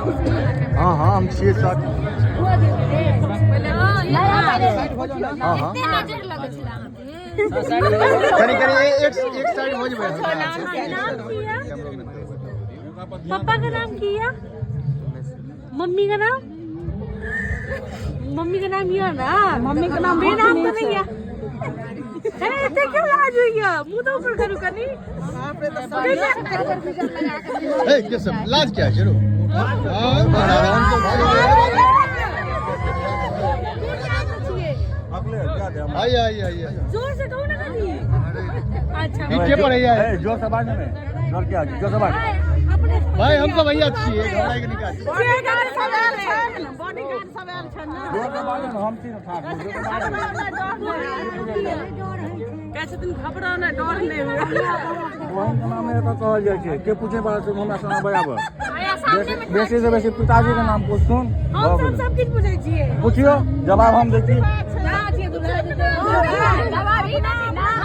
हाँ हाँ हम 6-7 हाँ हाँ करी करी एक साइड हो जाए। पापा का नाम किया, मम्मी का नाम किया ना, मम्मी का नाम मेरा नाम तो नहीं है। ऐसे क्यों लाज हुई है, मुंह तो ऊपर करूँ कनी। क्या सब लाज क्या है शुरू आइए जोर से कहो ना कभी। अच्छा पीछे पड़े यार जोर से बाजने में जोर क्या जोर से बाज भाई हम तो भैया अच्छी है घबराए के निकाल बॉडीगार्ड सब आयल छन ना। जोर से बाजने में हम तीन ठाक कैसे तुम घबराओ ना, डर नहीं हुआ। वही नाम है तो कहल जाय छै के पूछे बात से हमरा सुना बराबर बेसी से बेसी पिताजी का नाम पूछथुन हम सब कुछ पूछे छिए, पूछियो जवाब हम देती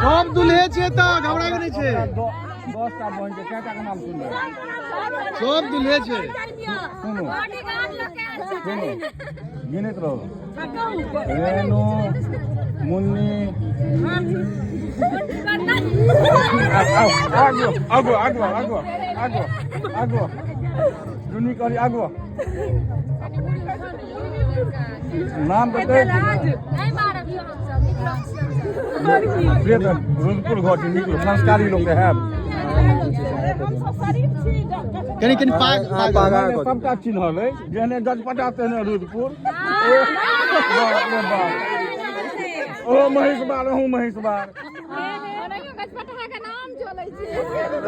सब दुल्हे छे त घबराए के नहीं छे 10 टा बहन छै केटा के नाम सुन सब दुल्हे छे सुनो गिनत रहो रेनू मुन्नी आगो जुनी करी आगो नाम बता रुदपुर घर निकलो संस्कारी लोग है कनी कनी सबटा चिन्हल है जेहने गजपटा तेहने रुदपुर ओ महेशबार हूँ महेशबार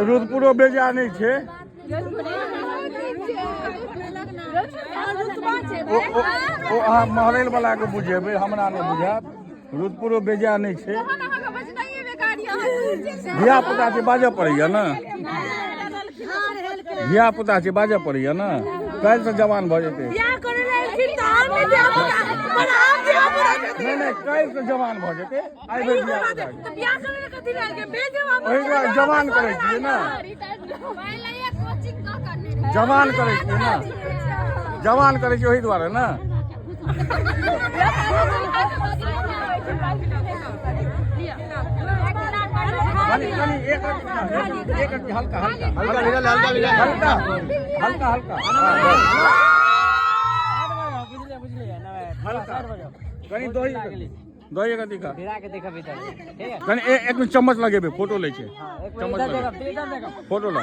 रुदपुरो बेजा नहीं छे ओ अहाँ महरैल वाला के बुझेबै हमरा नहीं बुझात रुदपुरो बेजा नहीं छे धिया पुता छै बाजऽ पड़ैया ने धिया पुता छै बाजऽ पड़ैया ने काल्हि से जवान भऽ जेतै नहीं काल्हि से जवान भऽ जेतै आइ भरि ओहि दुआरे जवान करै छियै ने जवान करै छियै ने जवान करै छियै ओहि दुआरे ने एक हल्का हल्का कनी दही का दिखा कनी एक में चम्मच लगेबे फोटो ले छे चम्मच फोटो ला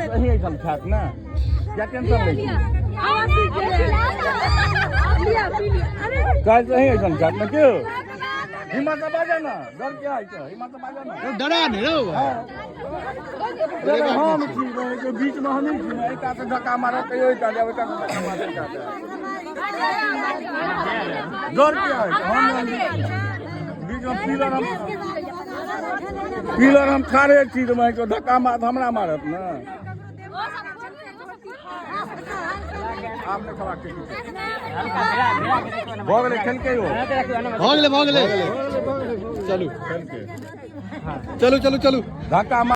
सही एकदम ठाक ना क्या टेंशन ले काल सही एकदम ठाक ना क्यों हिम्मत बाजा ना डर क्या है हिम्मत बाजा ना डरा नहीं रो हम छी के बीच में हम ही छी एका से धक्का मारत कहियो एका जावे का धक्का मारत का डर क्या है हम बीच में पिलर हम खारे छी तो मैं को धक्का मारत हमरा मारत ना आपने खवा के भोगले खेल के हो भोगले चलो चलो चलो चलो धक्का